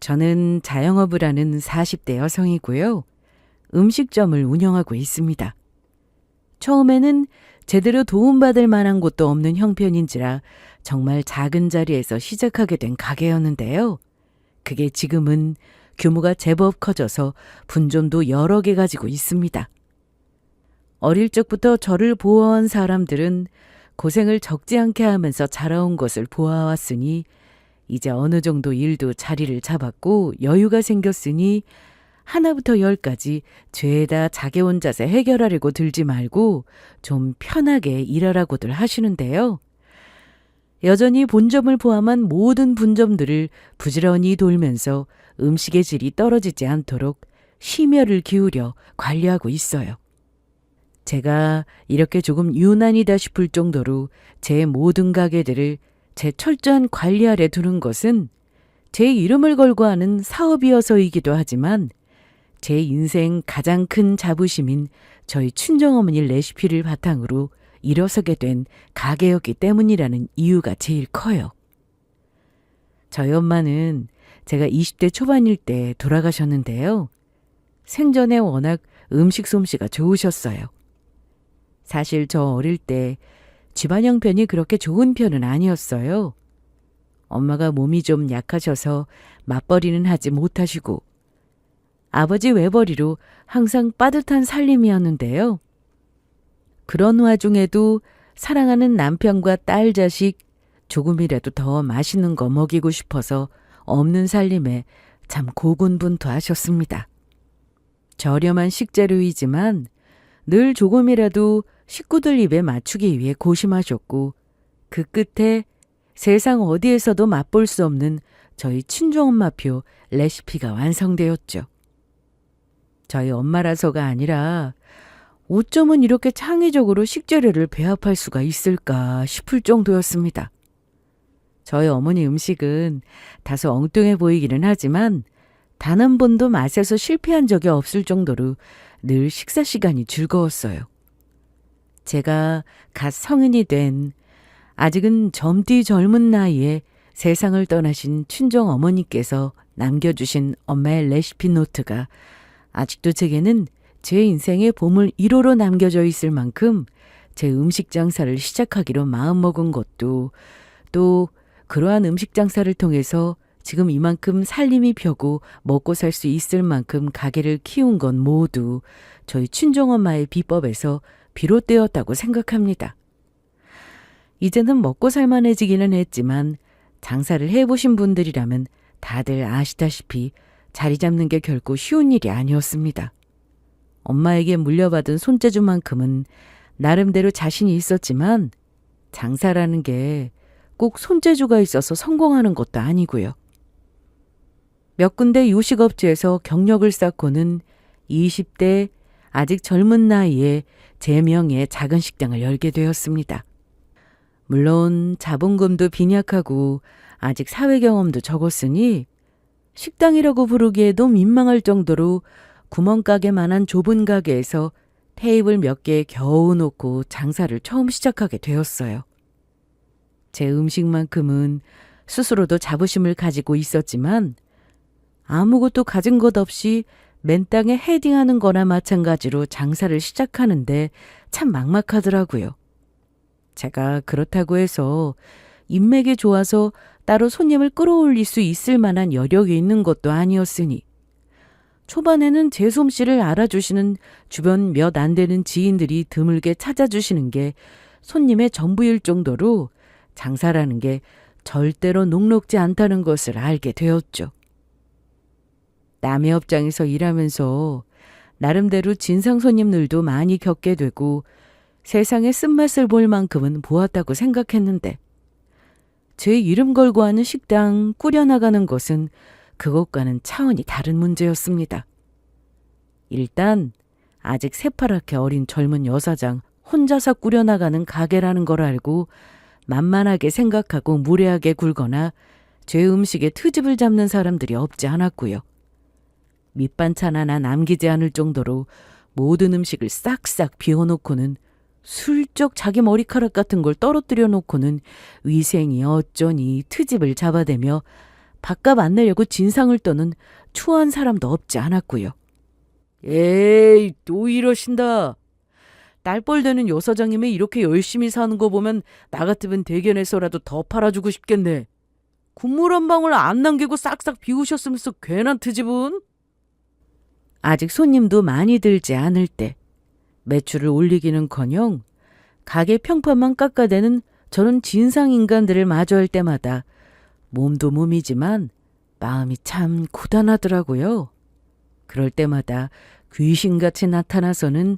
저는 자영업을 하는 40대 여성이고요. 음식점을 운영하고 있습니다. 처음에는 제대로 도움받을 만한 곳도 없는 형편인지라 정말 작은 자리에서 시작하게 된 가게였는데요. 그게 지금은 규모가 제법 커져서 분점도 여러 개 가지고 있습니다. 어릴 적부터 저를 보아온 사람들은 고생을 적지 않게 하면서 자라온 것을 보아왔으니 이제 어느 정도 일도 자리를 잡았고 여유가 생겼으니 하나부터 열까지 죄다 자기 혼자서 해결하려고 들지 말고 좀 편하게 일하라고들 하시는데요. 여전히 본점을 포함한 모든 분점들을 부지런히 돌면서 음식의 질이 떨어지지 않도록 심혈을 기울여 관리하고 있어요. 제가 이렇게 조금 유난이다 싶을 정도로 제 모든 가게들을 제 철저한 관리 아래 두는 것은 제 이름을 걸고 하는 사업이어서이기도 하지만 제 인생 가장 큰 자부심인 저희 친정어머니 레시피를 바탕으로 일어서게 된 가게였기 때문이라는 이유가 제일 커요. 저희 엄마는 제가 20대 초반일 때 돌아가셨는데요. 생전에 워낙 음식 솜씨가 좋으셨어요. 사실 저 어릴 때 집안 형편이 그렇게 좋은 편은 아니었어요. 엄마가 몸이 좀 약하셔서 맞벌이는 하지 못하시고 아버지 외벌이로 항상 빠듯한 살림이었는데요. 그런 와중에도 사랑하는 남편과 딸 자식 조금이라도 더 맛있는 거 먹이고 싶어서 없는 살림에 참 고군분투하셨습니다. 저렴한 식재료이지만 늘 조금이라도 식구들 입에 맞추기 위해 고심하셨고 그 끝에 세상 어디에서도 맛볼 수 없는 저희 친정엄마표 레시피가 완성되었죠. 저희 엄마라서가 아니라 어쩌면 이렇게 창의적으로 식재료를 배합할 수가 있을까 싶을 정도였습니다. 저희 어머니 음식은 다소 엉뚱해 보이기는 하지만 단 한 번도 맛에서 실패한 적이 없을 정도로 늘 식사 시간이 즐거웠어요. 제가 갓 성인이 된 아직은 젊디 젊은 나이에 세상을 떠나신 친정 어머니께서 남겨주신 엄마의 레시피 노트가 아직도 제게는 제 인생의 보물 1호로 남겨져 있을 만큼 제 음식 장사를 시작하기로 마음먹은 것도 또 그러한 음식 장사를 통해서 지금 이만큼 살림이 펴고 먹고 살 수 있을 만큼 가게를 키운 건 모두 저희 친정엄마의 비법에서 비롯되었다고 생각합니다. 이제는 먹고 살만해지기는 했지만 장사를 해보신 분들이라면 다들 아시다시피 자리 잡는 게 결코 쉬운 일이 아니었습니다. 엄마에게 물려받은 손재주만큼은 나름대로 자신이 있었지만 장사라는 게 꼭 손재주가 있어서 성공하는 것도 아니고요. 몇 군데 요식업체에서 경력을 쌓고는 20대 아직 젊은 나이에 제 명의 작은 식당을 열게 되었습니다. 물론 자본금도 빈약하고 아직 사회 경험도 적었으니 식당이라고 부르기에도 민망할 정도로 구멍가게만한 좁은 가게에서 테이블 몇 개 겨우 놓고 장사를 처음 시작하게 되었어요. 제 음식만큼은 스스로도 자부심을 가지고 있었지만 아무것도 가진 것 없이 맨 땅에 헤딩하는 거나 마찬가지로 장사를 시작하는데 참 막막하더라고요. 제가 그렇다고 해서 인맥이 좋아서 따로 손님을 끌어올릴 수 있을 만한 여력이 있는 것도 아니었으니 초반에는 제 솜씨를 알아주시는 주변 몇 안 되는 지인들이 드물게 찾아주시는 게 손님의 전부일 정도로 장사라는 게 절대로 녹록지 않다는 것을 알게 되었죠. 남의 업장에서 일하면서 나름대로 진상 손님들도 많이 겪게 되고 세상의 쓴맛을 볼 만큼은 보았다고 생각했는데 제 이름 걸고 하는 식당 꾸려나가는 것은 그것과는 차원이 다른 문제였습니다. 일단 아직 새파랗게 어린 젊은 여사장 혼자서 꾸려나가는 가게라는 걸 알고 만만하게 생각하고 무례하게 굴거나 제 음식에 트집을 잡는 사람들이 없지 않았고요. 밑반찬 하나 남기지 않을 정도로 모든 음식을 싹싹 비워놓고는 슬쩍 자기 머리카락 같은 걸 떨어뜨려 놓고는 위생이 어쩌니 트집을 잡아대며 밥값 안 내려고 진상을 떠는 추한 사람도 없지 않았고요. 에이, 또 이러신다. 딸뻘 되는 요 사장님이 이렇게 열심히 사는 거 보면 나 같으면 대견해서라도 더 팔아주고 싶겠네. 국물 한 방울 안 남기고 싹싹 비우셨으면서 괜한 트집은? 아직 손님도 많이 들지 않을 때 매출을 올리기는커녕 가게 평판만 깎아대는 저런 진상인간들을 마주할 때마다 몸도 몸이지만 마음이 참 고단하더라고요. 그럴 때마다 귀신같이 나타나서는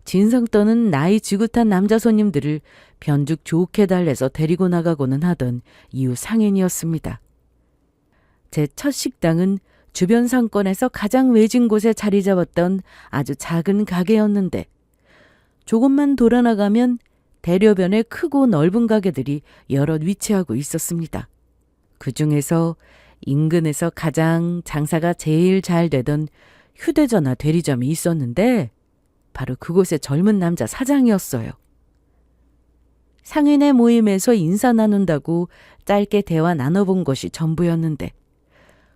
진상 떠는 나이 지긋한 남자 손님들을 변죽 좋게 달래서 데리고 나가고는 하던 이웃 상인이었습니다. 제 첫 식당은 주변 상권에서 가장 외진 곳에 자리 잡았던 아주 작은 가게였는데 조금만 돌아나가면 대려변에 크고 넓은 가게들이 여럿 위치하고 있었습니다. 그 중에서 인근에서 가장 장사가 제일 잘 되던 휴대전화 대리점이 있었는데 바로 그곳의 젊은 남자 사장이었어요. 상인의 모임에서 인사 나눈다고 짧게 대화 나눠본 것이 전부였는데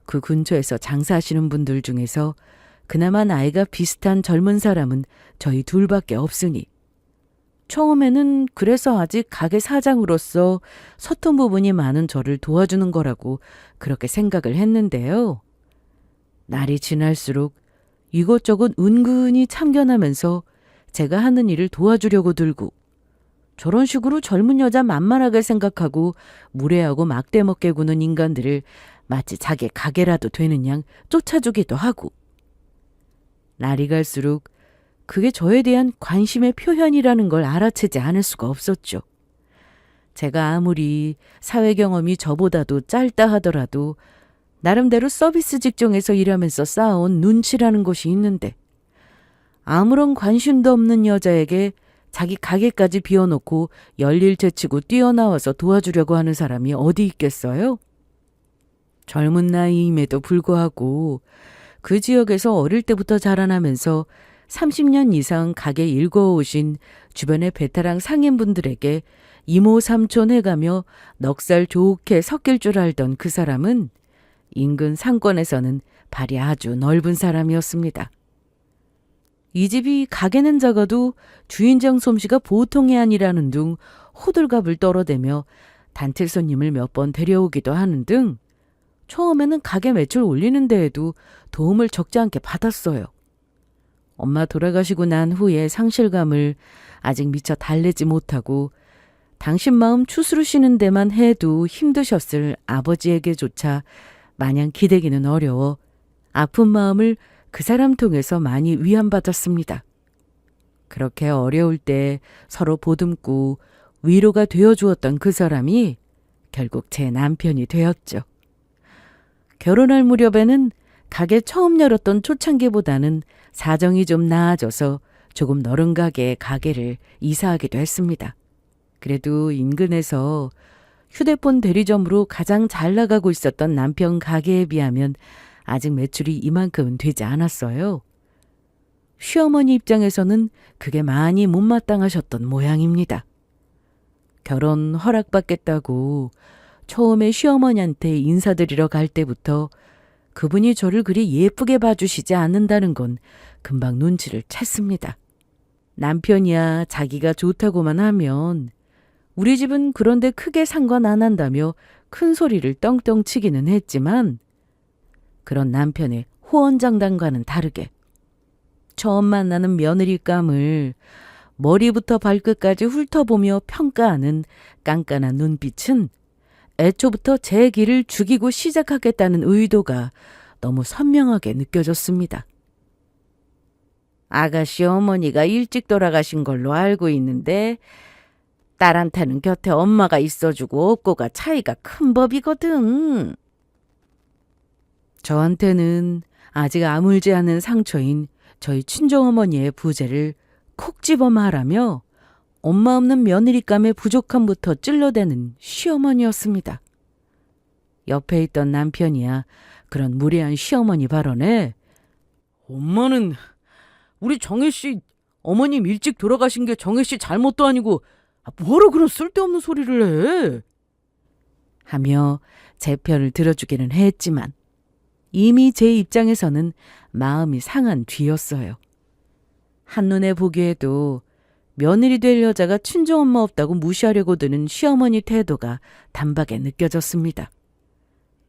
그 근처에서 장사하시는 분들 중에서 그나마 나이가 비슷한 젊은 사람은 저희 둘밖에 없으니 처음에는 그래서 아직 가게 사장으로서 서툰 부분이 많은 저를 도와주는 거라고 그렇게 생각을 했는데요. 날이 지날수록 이것저것 은근히 참견하면서 제가 하는 일을 도와주려고 들고 저런 식으로 젊은 여자 만만하게 생각하고 무례하고 막대먹게 구는 인간들을 마치 자기 가게라도 되는 양 쫓아주기도 하고 날이 갈수록 그게 저에 대한 관심의 표현이라는 걸 알아채지 않을 수가 없었죠. 제가 아무리 사회 경험이 저보다도 짧다 하더라도 나름대로 서비스 직종에서 일하면서 쌓아온 눈치라는 것이 있는데 아무런 관심도 없는 여자에게 자기 가게까지 비워놓고 열일 제치고 뛰어나와서 도와주려고 하는 사람이 어디 있겠어요? 젊은 나이임에도 불구하고 그 지역에서 어릴 때부터 자라나면서 30년 이상 가게 일궈오신 주변의 베테랑 상인분들에게 이모 삼촌 해가며 넉살 좋게 섞일 줄 알던 그 사람은 인근 상권에서는 발이 아주 넓은 사람이었습니다. 이 집이 가게는 작아도 주인장 솜씨가 보통이 아니라는 둥 호들갑을 떨어대며 단체 손님을 몇 번 데려오기도 하는 등 처음에는 가게 매출 올리는 데에도 도움을 적지 않게 받았어요. 엄마 돌아가시고 난 후에 상실감을 아직 미처 달래지 못하고 당신 마음 추스르시는 데만 해도 힘드셨을 아버지에게조차 마냥 기대기는 어려워 아픈 마음을 그 사람 통해서 많이 위안받았습니다. 그렇게 어려울 때 서로 보듬고 위로가 되어주었던 그 사람이 결국 제 남편이 되었죠. 결혼할 무렵에는 가게 처음 열었던 초창기보다는 사정이 좀 나아져서 조금 넓은 가게에 가게를 이사하기도 했습니다. 그래도 인근에서 휴대폰 대리점으로 가장 잘 나가고 있었던 남편 가게에 비하면 아직 매출이 이만큼은 되지 않았어요. 시어머니 입장에서는 그게 많이 못마땅하셨던 모양입니다. 결혼 허락받겠다고 처음에 시어머니한테 인사드리러 갈 때부터 그분이 저를 그리 예쁘게 봐주시지 않는다는 건 금방 눈치를 챘습니다. 남편이야 자기가 좋다고만 하면 우리 집은 그런데 크게 상관 안 한다며 큰 소리를 떵떵 치기는 했지만 그런 남편의 호언장담과는 다르게 처음 만나는 며느리감을 머리부터 발끝까지 훑어보며 평가하는 깐깐한 눈빛은 애초부터 제 길을 죽이고 시작하겠다는 의도가 너무 선명하게 느껴졌습니다. 아가씨 어머니가 일찍 돌아가신 걸로 알고 있는데 딸한테는 곁에 엄마가 있어주고 없고가 차이가 큰 법이거든. 저한테는 아직 아물지 않은 상처인 저희 친정어머니의 부재를 콕 집어 말하며 엄마 없는 며느리감의 부족함부터 찔러대는 시어머니였습니다. 옆에 있던 남편이야 그런 무례한 시어머니 발언에 엄마는 우리 정혜씨 어머님 일찍 돌아가신 게 정혜씨 잘못도 아니고 뭐하러 그런 쓸데없는 소리를 해? 하며 제 편을 들어주기는 했지만 이미 제 입장에서는 마음이 상한 뒤였어요. 한눈에 보기에도 며느리 될 여자가 친정엄마 없다고 무시하려고 드는 시어머니 태도가 단박에 느껴졌습니다.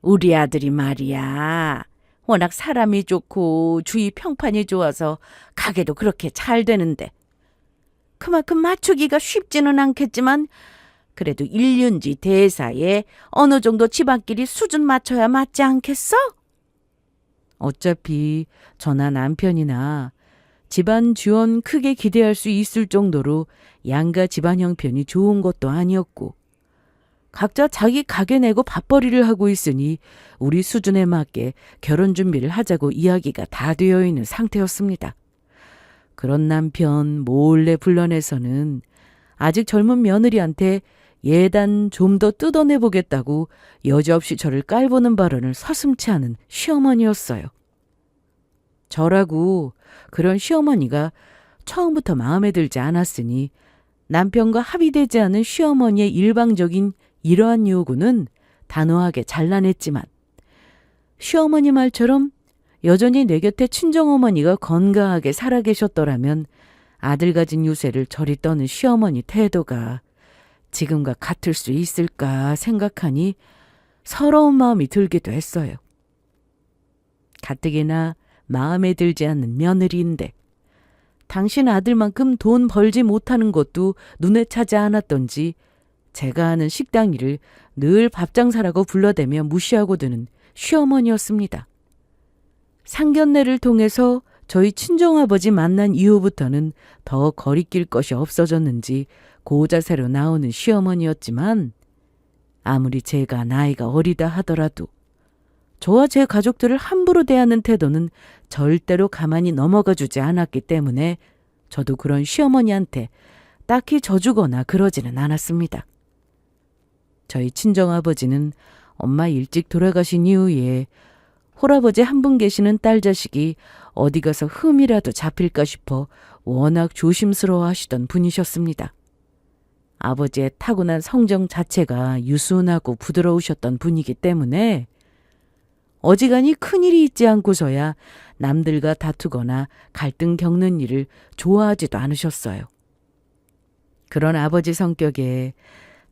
우리 아들이 말이야. 워낙 사람이 좋고 주위 평판이 좋아서 가게도 그렇게 잘 되는데 그만큼 맞추기가 쉽지는 않겠지만 그래도 일륜지 대사에 어느 정도 집안끼리 수준 맞춰야 맞지 않겠어? 어차피 저나 남편이나 집안 지원 크게 기대할 수 있을 정도로 양가 집안 형편이 좋은 것도 아니었고 각자 자기 가게 내고 밥벌이를 하고 있으니 우리 수준에 맞게 결혼 준비를 하자고 이야기가 다 되어 있는 상태였습니다. 그런 남편 몰래 불러내서는 아직 젊은 며느리한테 예단 좀 더 뜯어내보겠다고 여지없이 저를 깔보는 발언을 서슴지 않은 시어머니였어요. 저라고 그런 시어머니가 처음부터 마음에 들지 않았으니 남편과 합의되지 않은 시어머니의 일방적인 이러한 요구는 단호하게 잘라냈지만 시어머니 말처럼 여전히 내 곁에 친정어머니가 건강하게 살아계셨더라면 아들 가진 유세를 저리 떠는 시어머니 태도가 지금과 같을 수 있을까 생각하니 서러운 마음이 들기도 했어요. 가뜩이나 마음에 들지 않는 며느리인데 당신 아들만큼 돈 벌지 못하는 것도 눈에 차지 않았던지 제가 하는 식당 일을 늘 밥장사라고 불러대며 무시하고 드는 시어머니였습니다. 상견례를 통해서 저희 친정아버지 만난 이후부터는 더 거리낄 것이 없어졌는지 고자세로 나오는 시어머니였지만 아무리 제가 나이가 어리다 하더라도 저와 제 가족들을 함부로 대하는 태도는 절대로 가만히 넘어가 주지 않았기 때문에 저도 그런 시어머니한테 딱히 져주거나 그러지는 않았습니다. 저희 친정아버지는 엄마 일찍 돌아가신 이후에 홀아버지 한 분 계시는 딸 자식이 어디 가서 흠이라도 잡힐까 싶어 워낙 조심스러워 하시던 분이셨습니다. 아버지의 타고난 성정 자체가 유순하고 부드러우셨던 분이기 때문에 어지간히 큰일이 있지 않고서야 남들과 다투거나 갈등 겪는 일을 좋아하지도 않으셨어요. 그런 아버지 성격에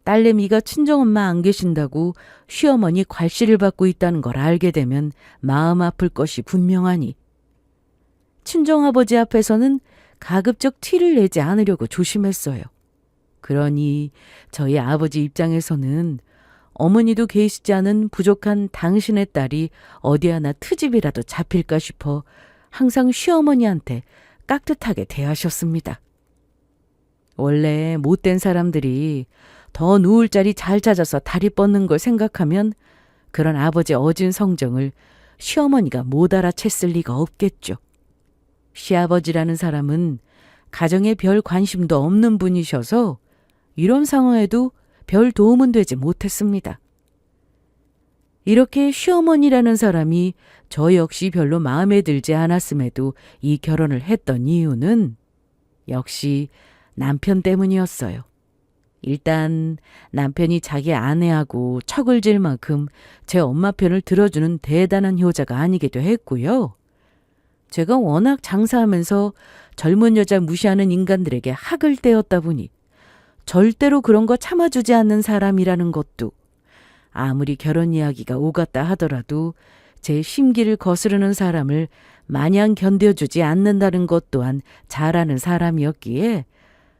딸내미가 친정엄마 안 계신다고 시어머니 괄시를 받고 있다는 걸 알게 되면 마음 아플 것이 분명하니 친정아버지 앞에서는 가급적 티를 내지 않으려고 조심했어요. 그러니 저희 아버지 입장에서는 어머니도 계시지 않은 부족한 당신의 딸이 어디 하나 트집이라도 잡힐까 싶어 항상 시어머니한테 깍듯하게 대하셨습니다. 원래 못된 사람들이 더 누울 자리 잘 찾아서 다리 뻗는 걸 생각하면 그런 아버지 어진 성정을 시어머니가 못 알아챘을 리가 없겠죠. 시아버지라는 사람은 가정에 별 관심도 없는 분이셔서 이런 상황에도 별 도움은 되지 못했습니다. 이렇게 시어머니라는 사람이 저 역시 별로 마음에 들지 않았음에도 이 결혼을 했던 이유는 역시 남편 때문이었어요. 일단 남편이 자기 아내하고 척을 질 만큼 제 엄마 편을 들어주는 대단한 효자가 아니기도 했고요. 제가 워낙 장사하면서 젊은 여자 무시하는 인간들에게 학을 떼었다 보니 절대로 그런 거 참아주지 않는 사람이라는 것도 아무리 결혼 이야기가 오갔다 하더라도 제 심기를 거스르는 사람을 마냥 견뎌주지 않는다는 것 또한 잘 아는 사람이었기에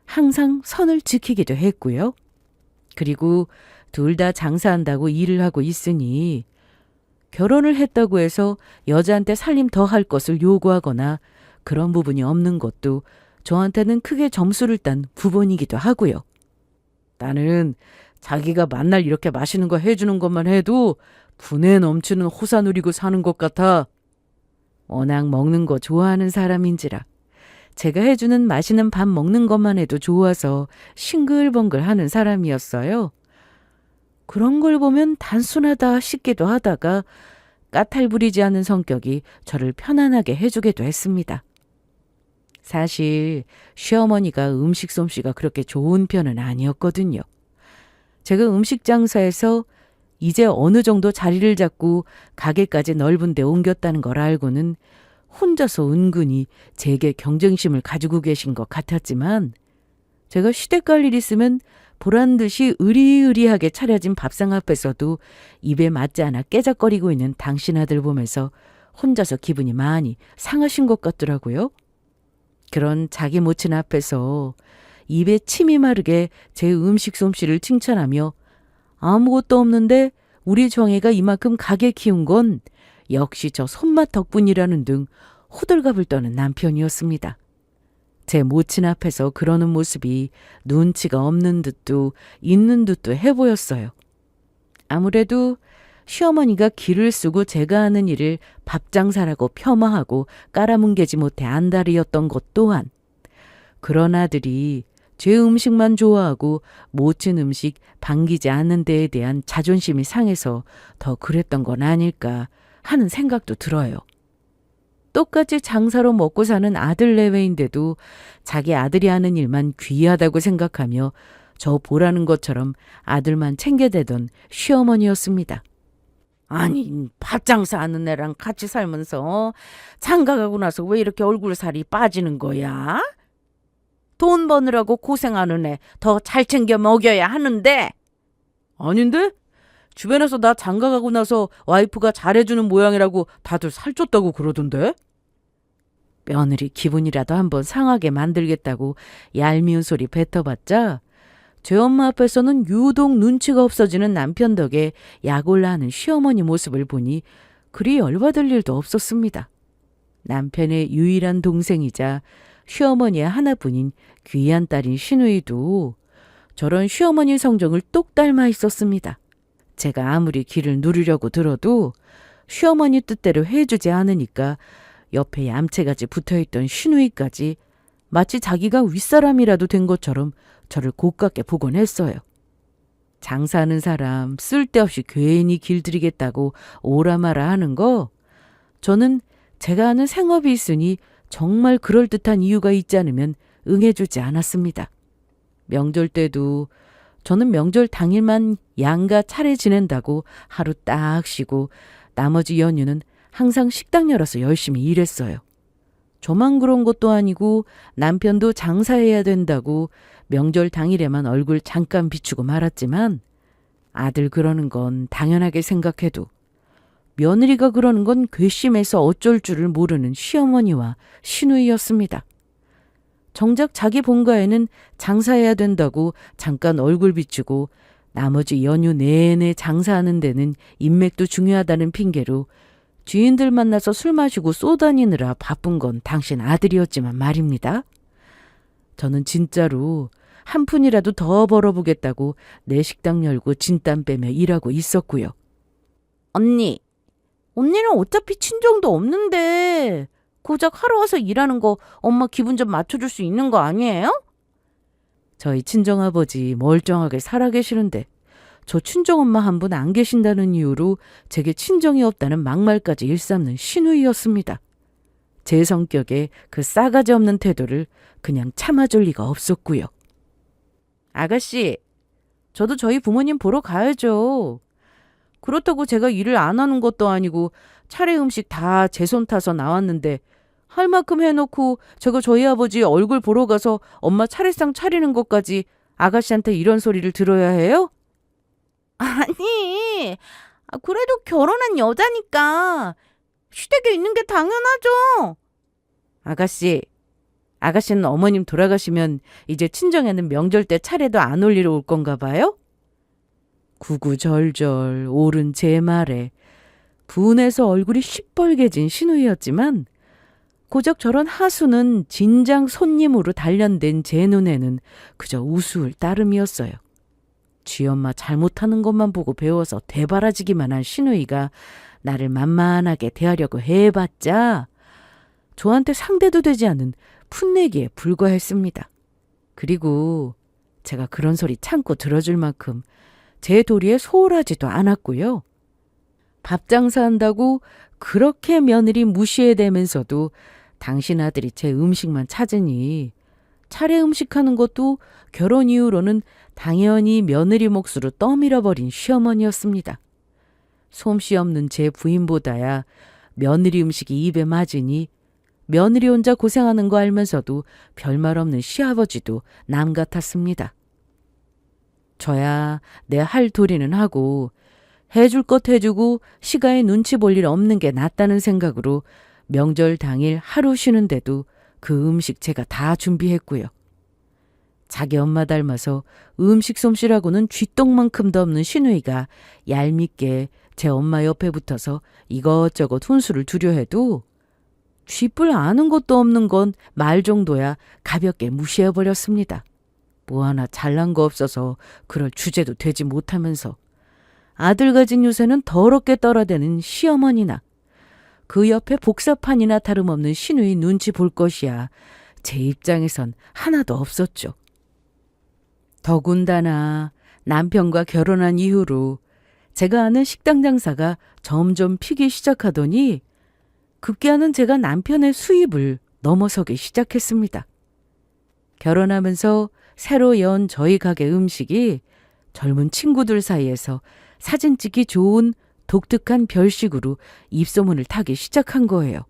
항상 선을 지키기도 했고요. 그리고 둘 다 장사한다고 일을 하고 있으니 결혼을 했다고 해서 여자한테 살림 더 할 것을 요구하거나 그런 부분이 없는 것도 저한테는 크게 점수를 딴 부분이기도 하고요. 나는 자기가 만날 이렇게 맛있는 거 해주는 것만 해도 분에 넘치는 호사 누리고 사는 것 같아. 워낙 먹는 거 좋아하는 사람인지라 제가 해주는 맛있는 밥 먹는 것만 해도 좋아서 싱글벙글 하는 사람이었어요. 그런 걸 보면 단순하다 싶기도 하다가 까탈 부리지 않은 성격이 저를 편안하게 해주기도 했습니다. 사실 시어머니가 음식 솜씨가 그렇게 좋은 편은 아니었거든요. 제가 음식 장사에서 이제 어느 정도 자리를 잡고 가게까지 넓은 데 옮겼다는 걸 알고는 혼자서 은근히 제게 경쟁심을 가지고 계신 것 같았지만 제가 시댁 갈 일 있으면 보란듯이 으리으리하게 차려진 밥상 앞에서도 입에 맞지 않아 깨작거리고 있는 당신 아들 보면서 혼자서 기분이 많이 상하신 것 같더라고요. 그런 자기 모친 앞에서 입에 침이 마르게 제 음식 솜씨를 칭찬하며 아무것도 없는데 우리 정혜가 이만큼 가게 키운 건 역시 저 손맛 덕분이라는 등 호들갑을 떠는 남편이었습니다. 제 모친 앞에서 그러는 모습이 눈치가 없는 듯도 있는 듯도 해 보였어요. 아무래도 시어머니가 기를 쓰고 제가 하는 일을 밥장사라고 폄하하고 깔아뭉개지 못해 안달이었던 것 또한 그런 아들이 제 음식만 좋아하고 모친 음식 반기지 않는 데에 대한 자존심이 상해서 더 그랬던 건 아닐까 하는 생각도 들어요. 똑같이 장사로 먹고 사는 아들 내외인데도 자기 아들이 하는 일만 귀하다고 생각하며 저 보라는 것처럼 아들만 챙겨대던 시어머니였습니다. 아니, 밥장사 하는 애랑 같이 살면서 장가가고 나서 왜 이렇게 얼굴살이 빠지는 거야? 돈 버느라고 고생하는 애 더 잘 챙겨 먹여야 하는데. 아닌데? 주변에서 나 장가가고 나서 와이프가 잘해주는 모양이라고 다들 살쪘다고 그러던데? 며느리 기분이라도 한번 상하게 만들겠다고 얄미운 소리 뱉어봤자 제 엄마 앞에서는 유독 눈치가 없어지는 남편 덕에 약올라 하는 시어머니 모습을 보니 그리 열받을 일도 없었습니다. 남편의 유일한 동생이자 시어머니의 하나뿐인 귀한 딸인 시누이도 저런 시어머니 성정을 똑 닮아 있었습니다. 제가 아무리 기를 누르려고 들어도 시어머니 뜻대로 해주지 않으니까 옆에 얌체같이 붙어있던 시누이까지 마치 자기가 윗사람이라도 된 것처럼 저를 고깝게 보곤 했어요. 장사하는 사람 쓸데없이 괜히 길들이겠다고 오라마라 하는 거 저는 제가 하는 생업이 있으니 정말 그럴듯한 이유가 있지 않으면 응해주지 않았습니다. 명절 때도 저는 명절 당일만 양가 차례 지낸다고 하루 딱 쉬고 나머지 연휴는 항상 식당 열어서 열심히 일했어요. 저만 그런 것도 아니고 남편도 장사해야 된다고 명절 당일에만 얼굴 잠깐 비추고 말았지만 아들 그러는 건 당연하게 생각해도 며느리가 그러는 건 괘씸해서 어쩔 줄을 모르는 시어머니와 시누이였습니다. 정작 자기 본가에는 장사해야 된다고 잠깐 얼굴 비추고 나머지 연휴 내내 장사하는 데는 인맥도 중요하다는 핑계로 주인들 만나서 술 마시고 쏘다니느라 바쁜 건 당신 아들이었지만 말입니다. 저는 진짜로 한 푼이라도 더 벌어보겠다고 내 식당 열고 진땀 빼며 일하고 있었고요. 언니는 어차피 친정도 없는데 고작 하러 와서 일하는 거 엄마 기분 좀 맞춰줄 수 있는 거 아니에요? 저희 친정아버지 멀쩡하게 살아계시는데 저 친정엄마 한 분 안 계신다는 이유로 제게 친정이 없다는 막말까지 일삼는 시누이였습니다. 제 성격에 그 싸가지 없는 태도를 그냥 참아줄 리가 없었고요. 아가씨, 저도 저희 부모님 보러 가야죠. 그렇다고 제가 일을 안 하는 것도 아니고 차례 음식 다 제 손 타서 나왔는데 할 만큼 해놓고 제가 저희 아버지 얼굴 보러 가서 엄마 차례상 차리는 것까지 아가씨한테 이런 소리를 들어야 해요? 아니, 그래도 결혼한 여자니까 시댁에 있는 게 당연하죠. 아가씨는 어머님 돌아가시면 이제 친정에는 명절 때 차례도 안 올리러 올 건가 봐요? 구구절절 옳은 제 말에 분해서 얼굴이 시뻘개진 시누이였지만 고작 저런 하수는 진장 손님으로 단련된 제 눈에는 그저 우스울 따름이었어요. 쥐엄마 잘못하는 것만 보고 배워서 대바라지기만 한 시누이가 나를 만만하게 대하려고 해봤자 저한테 상대도 되지 않은 풋내기에 불과했습니다. 그리고 제가 그런 소리 참고 들어줄 만큼 제 도리에 소홀하지도 않았고요. 밥 장사한다고 그렇게 며느리 무시해대면서도 당신 아들이 제 음식만 찾으니 차례 음식하는 것도 결혼 이후로는 당연히 며느리 몫으로 떠밀어버린 시어머니였습니다. 솜씨 없는 제 부인보다야 며느리 음식이 입에 맞으니 며느리 혼자 고생하는 거 알면서도 별말 없는 시아버지도 남 같았습니다. 저야 내 할 도리는 하고 해줄 것 해주고 시가에 눈치 볼 일 없는 게 낫다는 생각으로 명절 당일 하루 쉬는데도 그 음식 제가 다 준비했고요. 자기 엄마 닮아서 음식 솜씨라고는 쥐똥만큼도 없는 시누이가 얄밉게 제 엄마 옆에 붙어서 이것저것 훈수를 두려 해도 쥐뿔 아는 것도 없는 건 말 정도야 가볍게 무시해버렸습니다. 뭐 하나 잘난 거 없어서 그럴 주제도 되지 못하면서 아들 가진 요새는 더럽게 떨어대는 시어머니나 그 옆에 복사판이나 다름없는 시누이 눈치 볼 것이야 제 입장에선 하나도 없었죠. 더군다나 남편과 결혼한 이후로 제가 아는 식당 장사가 점점 피기 시작하더니 급기야는 제가 남편의 수입을 넘어서기 시작했습니다. 결혼하면서 새로 연 저희 가게 음식이 젊은 친구들 사이에서 사진 찍기 좋은 독특한 별식으로 입소문을 타기 시작한 거예요.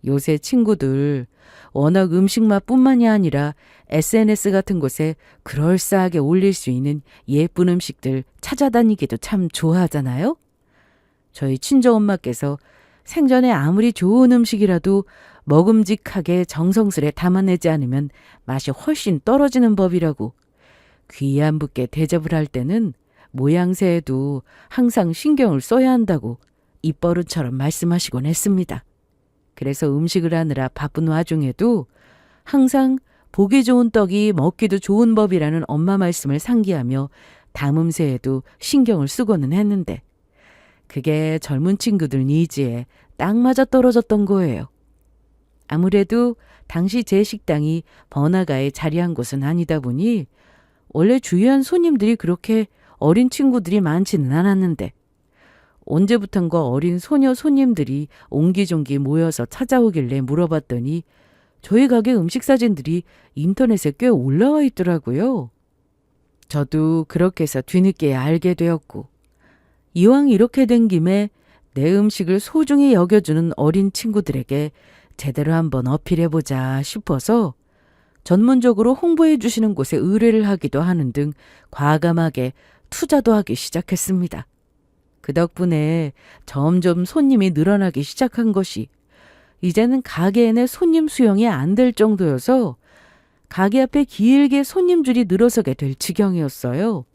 요새 친구들 워낙 음식 맛뿐만이 아니라 SNS 같은 곳에 그럴싸하게 올릴 수 있는 예쁜 음식들 찾아다니기도 참 좋아하잖아요. 저희 친정엄마께서 생전에 아무리 좋은 음식이라도 먹음직하게 정성스레 담아내지 않으면 맛이 훨씬 떨어지는 법이라고 귀안 붙게 대접을 할 때는 모양새에도 항상 신경을 써야 한다고 입버릇처럼 말씀하시곤 했습니다. 그래서 음식을 하느라 바쁜 와중에도 항상 보기 좋은 떡이 먹기도 좋은 법이라는 엄마 말씀을 상기하며 담음새에도 신경을 쓰고는 했는데 그게 젊은 친구들 니즈에 딱 맞아 떨어졌던 거예요. 아무래도 당시 제 식당이 번화가에 자리한 곳은 아니다 보니 원래 주요한 손님들이 그렇게 어린 친구들이 많지는 않았는데 언제부턴가 어린 소녀 손님들이 옹기종기 모여서 찾아오길래 물어봤더니 저희 가게 음식 사진들이 인터넷에 꽤 올라와 있더라고요. 저도 그렇게 해서 뒤늦게 알게 되었고 이왕 이렇게 된 김에 내 음식을 소중히 여겨주는 어린 친구들에게 제대로 한번 어필해보자 싶어서 전문적으로 홍보해 주시는 곳에 의뢰를 하기도 하는 등 과감하게 투자도 하기 시작했습니다. 그 덕분에 점점 손님이 늘어나기 시작한 것이 이제는 가게 내 손님 수용이 안 될 정도여서 가게 앞에 길게 손님줄이 늘어서게 될 지경이었어요.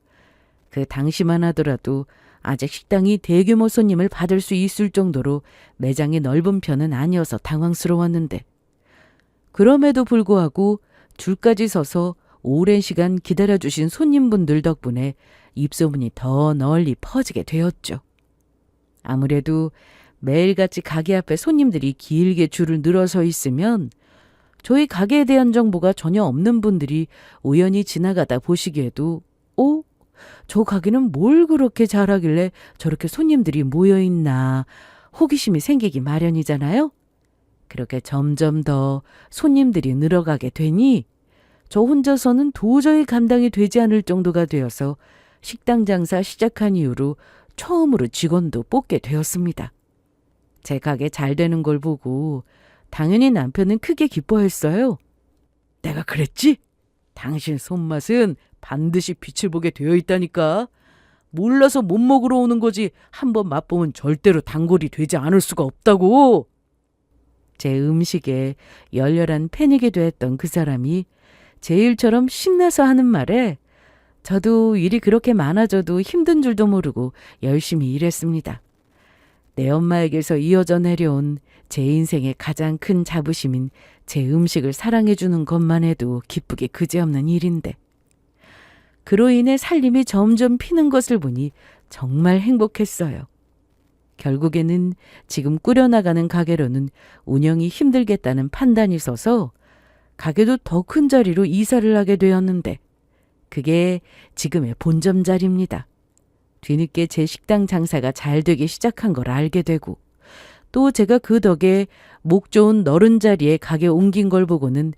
그 당시만 하더라도 아직 식당이 대규모 손님을 받을 수 있을 정도로 매장이 넓은 편은 아니어서 당황스러웠는데 그럼에도 불구하고 줄까지 서서 오랜 시간 기다려주신 손님분들 덕분에 입소문이 더 널리 퍼지게 되었죠. 아무래도 매일같이 가게 앞에 손님들이 길게 줄을 늘어서 있으면 저희 가게에 대한 정보가 전혀 없는 분들이 우연히 지나가다 보시기에도 저 가게는 뭘 그렇게 잘하길래 저렇게 손님들이 모여있나 호기심이 생기기 마련이잖아요. 그렇게 점점 더 손님들이 늘어가게 되니 저 혼자서는 도저히 감당이 되지 않을 정도가 되어서 식당 장사 시작한 이후로 처음으로 직원도 뽑게 되었습니다. 제 가게 잘 되는 걸 보고 당연히 남편은 크게 기뻐했어요. 내가 그랬지? 당신 손맛은 반드시 빛을 보게 되어 있다니까. 몰라서 못 먹으러 오는 거지 한번 맛보면 절대로 단골이 되지 않을 수가 없다고. 제 음식에 열렬한 팬이기도 했던 그 사람이 제 일처럼 신나서 하는 말에 저도 일이 그렇게 많아져도 힘든 줄도 모르고 열심히 일했습니다. 내 엄마에게서 이어져 내려온 제 인생의 가장 큰 자부심인 제 음식을 사랑해주는 것만 해도 기쁘기 그지없는 일인데 그로 인해 살림이 점점 피는 것을 보니 정말 행복했어요. 결국에는 지금 꾸려나가는 가게로는 운영이 힘들겠다는 판단이 서서 가게도 더 큰 자리로 이사를 하게 되었는데 그게 지금의 본점 자리입니다. 뒤늦게 제 식당 장사가 잘 되기 시작한 걸 알게 되고 또 제가 그 덕에 목 좋은 너른 자리에 가게 옮긴 걸 보고는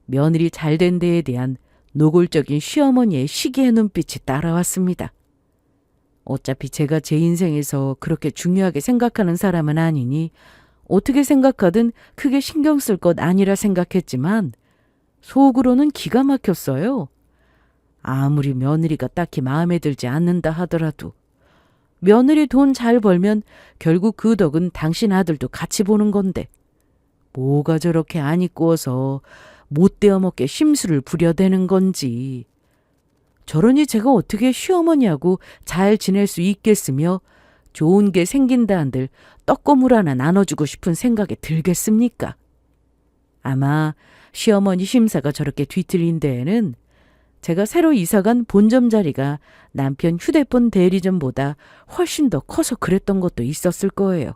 며느리 잘된 데에 대한 노골적인 시어머니의 시기의 눈빛이 따라왔습니다. 어차피 제가 제 인생에서 그렇게 중요하게 생각하는 사람은 아니니 어떻게 생각하든 크게 신경 쓸 것 아니라 생각했지만 속으로는 기가 막혔어요. 아무리 며느리가 딱히 마음에 들지 않는다 하더라도 며느리 돈 잘 벌면 결국 그 덕은 당신 아들도 같이 보는 건데 뭐가 저렇게 안 이꾸어서 못 떼어먹게 심술을 부려대는 건지. 저러니 제가 어떻게 시어머니하고 잘 지낼 수 있겠으며 좋은 게 생긴다 한들 떡고물 하나 나눠주고 싶은 생각에 들겠습니까? 아마 시어머니 심사가 저렇게 뒤틀린 데에는 제가 새로 이사간 본점 자리가 남편 휴대폰 대리점보다 훨씬 더 커서 그랬던 것도 있었을 거예요.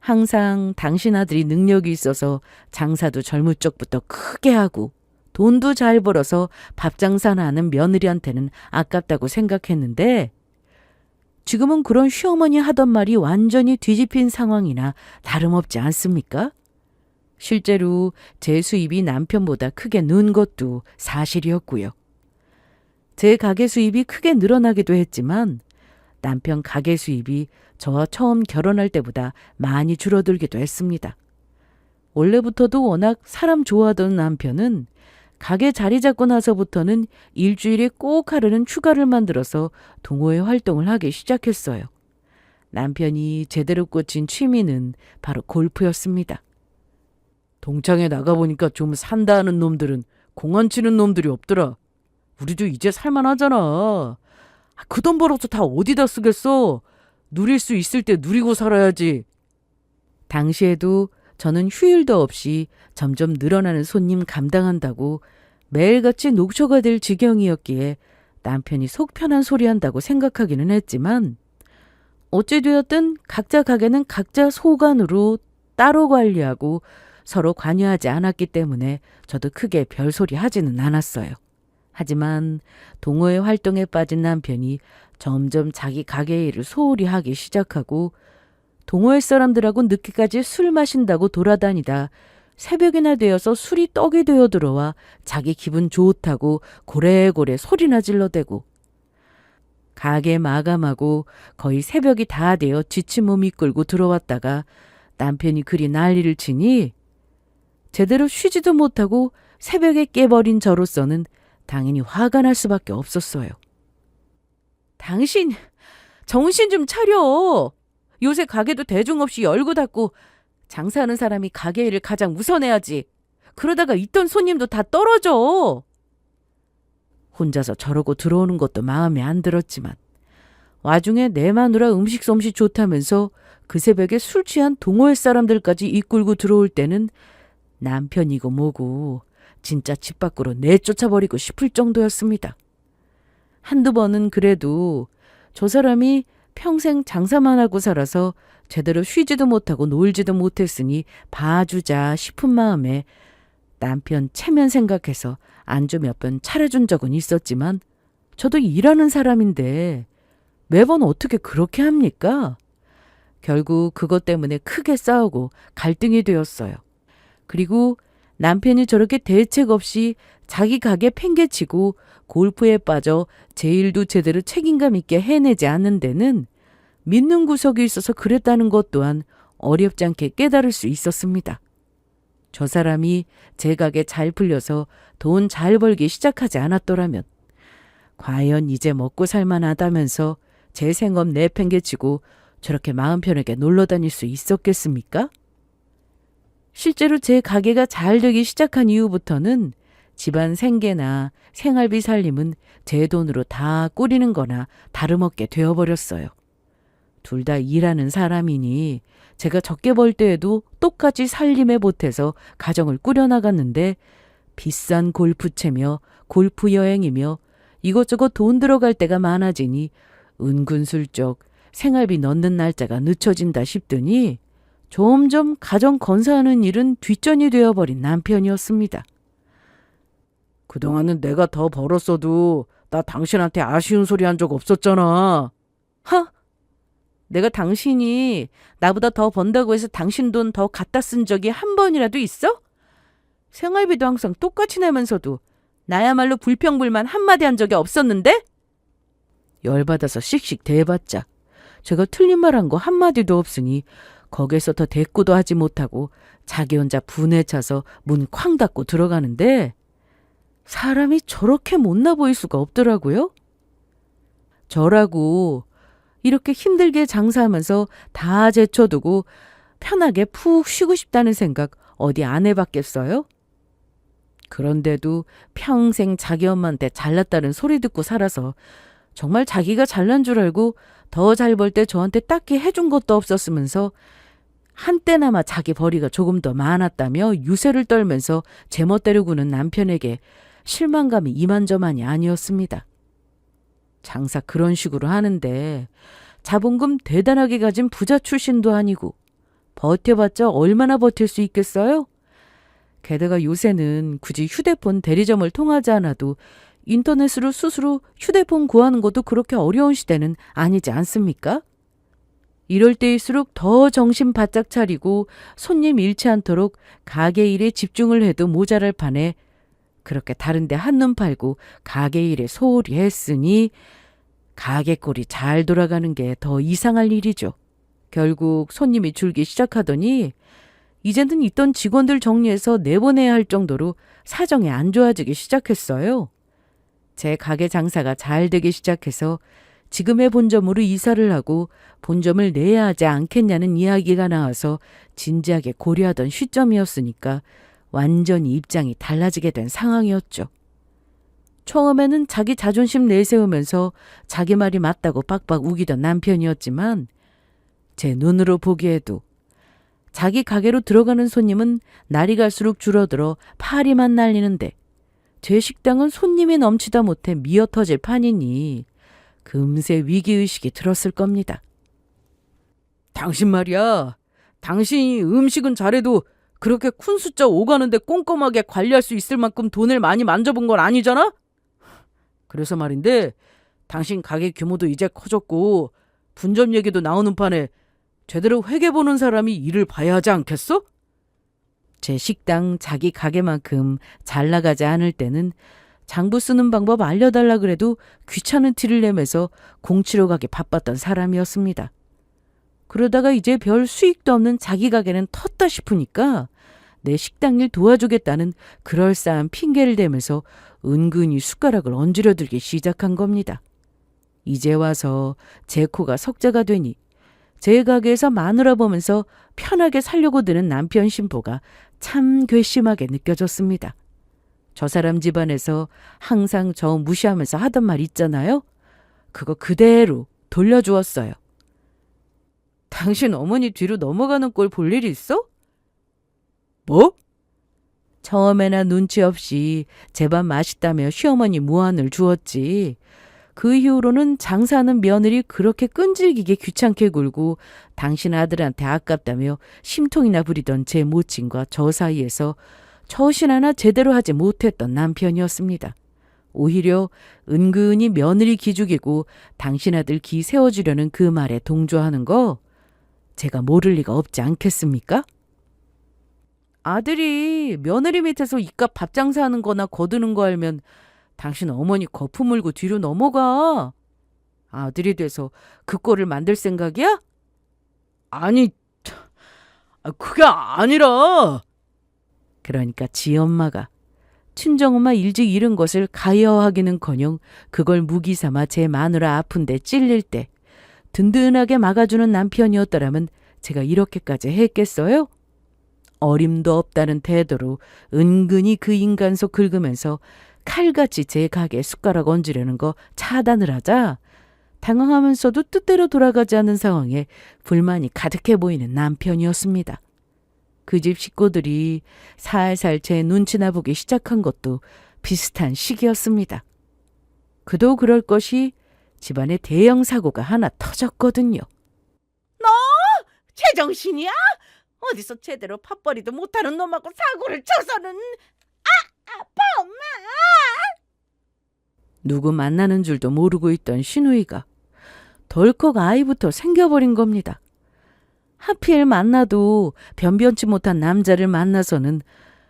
항상 당신 아들이 능력이 있어서 장사도 젊을 적부터 크게 하고 돈도 잘 벌어서 밥 장사나 하는 며느리한테는 아깝다고 생각했는데 지금은 그런 시어머니 하던 말이 완전히 뒤집힌 상황이나 다름없지 않습니까? 실제로 제 수입이 남편보다 크게 는 것도 사실이었고요. 제 가게 수입이 크게 늘어나기도 했지만 남편 가게 수입이 저와 처음 결혼할 때보다 많이 줄어들기도 했습니다. 원래부터도 워낙 사람 좋아하던 남편은 가게 자리 잡고 나서부터는 일주일에 꼭 하루는 휴가를 만들어서 동호회 활동을 하기 시작했어요. 남편이 제대로 꽂힌 취미는 바로 골프였습니다. 동창회 나가보니까 좀 산다 하는 놈들은 공안 치는 놈들이 없더라. 우리도 이제 살만하잖아. 그 돈 벌어서 다 어디다 쓰겠어. 누릴 수 있을 때 누리고 살아야지. 당시에도 저는 휴일도 없이 점점 늘어나는 손님 감당한다고 매일같이 녹초가 될 지경이었기에 남편이 속 편한 소리 한다고 생각하기는 했지만 어찌 되었든 각자 가게는 각자 소관으로 따로 관리하고 서로 관여하지 않았기 때문에 저도 크게 별소리 하지는 않았어요. 하지만 동호회 활동에 빠진 남편이 점점 자기 가게 일을 소홀히 하기 시작하고 동호회 사람들하고 늦게까지 술 마신다고 돌아다니다 새벽이나 되어서 술이 떡이 되어 들어와 자기 기분 좋다고 고래고래 소리나 질러대고 가게 마감하고 거의 새벽이 다 되어 지친 몸 이끌고 들어왔다가 남편이 그리 난리를 치니 제대로 쉬지도 못하고 새벽에 깨버린 저로서는 당연히 화가 날 수밖에 없었어요. 당신 정신 좀 차려. 요새 가게도 대중 없이 열고 닫고 장사하는 사람이 가게 일을 가장 우선해야지. 그러다가 있던 손님도 다 떨어져. 혼자서 저러고 들어오는 것도 마음에 안 들었지만 와중에 내 마누라 음식 솜씨 좋다면서 그 새벽에 술 취한 동호회 사람들까지 이끌고 들어올 때는 남편이고 뭐고 진짜 집 밖으로 내쫓아버리고 싶을 정도였습니다. 한두 번은 그래도 저 사람이 평생 장사만 하고 살아서 제대로 쉬지도 못하고 놀지도 못했으니 봐주자 싶은 마음에 남편 체면 생각해서 안주 몇 번 차려준 적은 있었지만 저도 일하는 사람인데 매번 어떻게 그렇게 합니까? 결국 그것 때문에 크게 싸우고 갈등이 되었어요. 그리고 남편이 저렇게 대책 없이 자기 가게 팽개치고 골프에 빠져 제 일도 제대로 책임감 있게 해내지 않는 데는 믿는 구석이 있어서 그랬다는 것 또한 어렵지 않게 깨달을 수 있었습니다. 저 사람이 제 가게 잘 풀려서 돈 잘 벌기 시작하지 않았더라면 과연 이제 먹고 살만하다면서 제 생업 내팽개치고 저렇게 마음 편하게 놀러 다닐 수 있었겠습니까? 실제로 제 가게가 잘 되기 시작한 이후부터는 집안 생계나 생활비 살림은 제 돈으로 다 꾸리는 거나 다름없게 되어버렸어요. 둘 다 일하는 사람이니 제가 적게 벌 때에도 똑같이 살림에 보태서 가정을 꾸려나갔는데 비싼 골프채며 골프 여행이며 이것저것 돈 들어갈 때가 많아지니 은근슬쩍 생활비 넣는 날짜가 늦춰진다 싶더니 점점 가정 건사하는 일은 뒷전이 되어버린 남편이었습니다. 그동안은 내가 더 벌었어도 나 당신한테 아쉬운 소리 한 적 없었잖아. 하? 내가 당신이 나보다 더 번다고 해서 당신 돈 더 갖다 쓴 적이 한 번이라도 있어? 생활비도 항상 똑같이 내면서도 나야말로 불평불만 한마디 한 적이 없었는데? 열받아서 씩씩 대봤자 제가 틀린 말 한 거 한마디도 없으니 거기에서 더 대꾸도 하지 못하고 자기 혼자 분에 차서 문 쾅 닫고 들어가는데 사람이 저렇게 못나 보일 수가 없더라고요. 저라고 이렇게 힘들게 장사하면서 다 제쳐두고 편하게 푹 쉬고 싶다는 생각 어디 안 해봤겠어요? 그런데도 평생 자기 엄마한테 잘났다는 소리 듣고 살아서 정말 자기가 잘난 줄 알고 더 잘 벌 때 저한테 딱히 해준 것도 없었으면서 한때나마 자기 벌이가 조금 더 많았다며 유세를 떨면서 제멋대로 구는 남편에게 실망감이 이만저만이 아니었습니다. 장사 그런 식으로 하는데 자본금 대단하게 가진 부자 출신도 아니고 버텨봤자 얼마나 버틸 수 있겠어요? 게다가 요새는 굳이 휴대폰 대리점을 통하지 않아도 인터넷으로 스스로 휴대폰 구하는 것도 그렇게 어려운 시대는 아니지 않습니까? 이럴 때일수록 더 정신 바짝 차리고 손님 잃지 않도록 가게 일에 집중을 해도 모자랄 판에 그렇게 다른데 한눈 팔고 가게 일에 소홀히 했으니 가게 꼴이 잘 돌아가는 게 더 이상할 일이죠. 결국 손님이 줄기 시작하더니 이제는 있던 직원들 정리해서 내보내야 할 정도로 사정이 안 좋아지기 시작했어요. 제 가게 장사가 잘 되기 시작해서 지금의 본점으로 이사를 하고 본점을 내야 하지 않겠냐는 이야기가 나와서 진지하게 고려하던 시점이었으니까 완전히 입장이 달라지게 된 상황이었죠. 처음에는 자기 자존심 내세우면서 자기 말이 맞다고 빡빡 우기던 남편이었지만 제 눈으로 보기에도 자기 가게로 들어가는 손님은 날이 갈수록 줄어들어 파리만 날리는데 제 식당은 손님이 넘치다 못해 미어터질 판이니 금세 위기의식이 들었을 겁니다. 당신 말이야. 당신이 음식은 잘해도 그렇게 큰 숫자 오가는데 꼼꼼하게 관리할 수 있을 만큼 돈을 많이 만져본 건 아니잖아? 그래서 말인데 당신 가게 규모도 이제 커졌고 분점 얘기도 나오는 판에 제대로 회계보는 사람이 일을 봐야 하지 않겠어? 제 식당 자기 가게만큼 잘 나가지 않을 때는 장부 쓰는 방법 알려달라 그래도 귀찮은 티를 내면서 공치러 가기 바빴던 사람이었습니다. 그러다가 이제 별 수익도 없는 자기 가게는 텄다 싶으니까 내 식당 일 도와주겠다는 그럴싸한 핑계를 대면서 은근히 숟가락을 얹으려 들기 시작한 겁니다. 이제 와서 제 코가 석자가 되니 제 가게에서 마누라 보면서 편하게 살려고 드는 남편 심보가 참 괘씸하게 느껴졌습니다. 저 사람 집안에서 항상 저 무시하면서 하던 말 있잖아요. 그거 그대로 돌려주었어요. 당신 어머니 뒤로 넘어가는 꼴 볼 일이 있어? 뭐? 처음에나 눈치 없이 제밥 맛있다며 시어머니 무안을 주었지. 그 이후로는 장사하는 며느리 그렇게 끈질기게 귀찮게 굴고 당신 아들한테 아깝다며 심통이나 부리던 제 모친과 저 사이에서 처신 하나 제대로 하지 못했던 남편이었습니다. 오히려 은근히 며느리 기죽이고 당신 아들 기 세워주려는 그 말에 동조하는 거 제가 모를 리가 없지 않겠습니까? 아들이 며느리 밑에서 이깟 밥 장사하는 거나 거두는 거 알면 당신 어머니 거품 물고 뒤로 넘어가. 아들이 돼서 그 꼴을 만들 생각이야? 아니, 그게 아니라. 그러니까 지 엄마가 친정엄마 일찍 잃은 것을 가여하기는커녕 그걸 무기 삼아 제 마누라 아픈데 찔릴 때 든든하게 막아주는 남편이었더라면 제가 이렇게까지 했겠어요? 어림도 없다는 태도로 은근히 그 인간 속 긁으면서 칼같이 제 가게에 숟가락 얹으려는 거 차단을 하자 당황하면서도 뜻대로 돌아가지 않는 상황에 불만이 가득해 보이는 남편이었습니다. 그 집 식구들이 살살 제 눈치나 보기 시작한 것도 비슷한 시기였습니다. 그도 그럴 것이 집안에 대형 사고가 하나 터졌거든요. 너 제정신이야? 어디서 제대로 팥벌이도 못하는 놈하고 사고를 쳐서는 아파 엄마. 누구 만나는 줄도 모르고 있던 신우이가 덜컥 아이부터 생겨버린 겁니다. 하필 만나도 변변치 못한 남자를 만나서는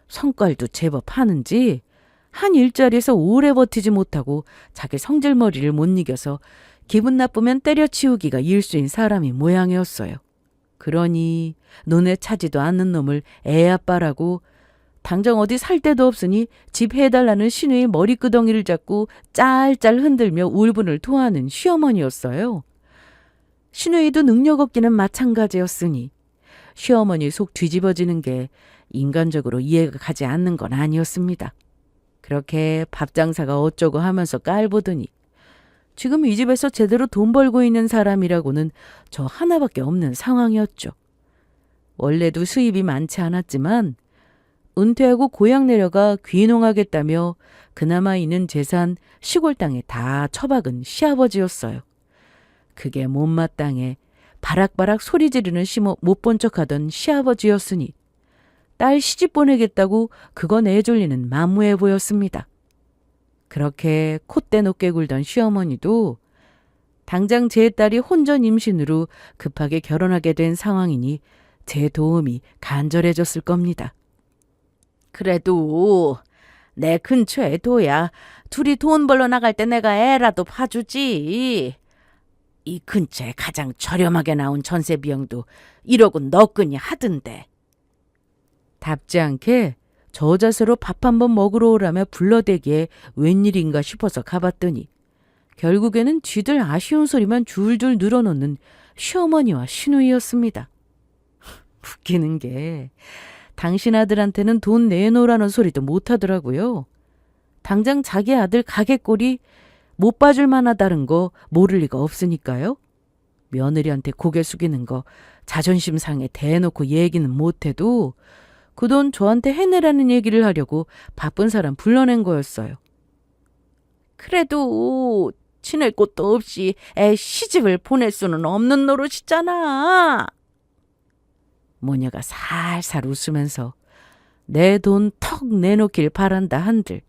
성깔도 제법 하는지 한 일자리에서 오래 버티지 못하고 자기 성질머리를 못 이겨서 기분 나쁘면 때려치우기가 일수인 사람이 모양이었어요. 그러니 눈에 차지도 않는 놈을 애 아빠라고 당장 어디 살 데도 없으니 집 해달라는 시누이 머리끄덩이를 잡고 짤짤 흔들며 울분을 토하는 시어머니였어요. 시누이도 능력 없기는 마찬가지였으니 시어머니 속 뒤집어지는 게 인간적으로 이해가 가지 않는 건 아니었습니다. 그렇게 밥장사가 어쩌고 하면서 깔보더니 지금 이 집에서 제대로 돈 벌고 있는 사람이라고는 저 하나밖에 없는 상황이었죠. 원래도 수입이 많지 않았지만 은퇴하고 고향 내려가 귀농하겠다며 그나마 있는 재산 시골 땅에 다 처박은 시아버지였어요. 그게 못마땅해 바락바락 소리 지르는 시모 못 본 척하던 시아버지였으니 딸 시집 보내겠다고 그거 내졸리는 만무해 보였습니다. 그렇게 콧대 높게 굴던 시어머니도 당장 제 딸이 혼전 임신으로 급하게 결혼하게 된 상황이니 제 도움이 간절해졌을 겁니다. 그래도 내 근처에 둬야 둘이 돈 벌러 나갈 때 내가 애라도 봐주지. 이 근처에 가장 저렴하게 나온 전세 비용도 1억은 너끈히 하던데. 답지 않게 저자세로 밥 한번 먹으러 오라며 불러대기에 웬일인가 싶어서 가봤더니 결국에는 쥐들 아쉬운 소리만 줄줄 늘어놓는 시어머니와 시누이였습니다. 웃기는 게 당신 아들한테는 돈 내놓으라는 소리도 못하더라고요. 당장 자기 아들 가게꼴이 못 봐줄 만하다는 거 모를 리가 없으니까요. 며느리한테 고개 숙이는 거 자존심 상해 대놓고 얘기는 못해도 그 돈 저한테 해내라는 얘기를 하려고 바쁜 사람 불러낸 거였어요. 그래도 지낼 곳도 없이 애 시집을 보낼 수는 없는 노릇이잖아. 모녀가 살살 웃으면서 내 돈 턱 내놓길 바란다 한들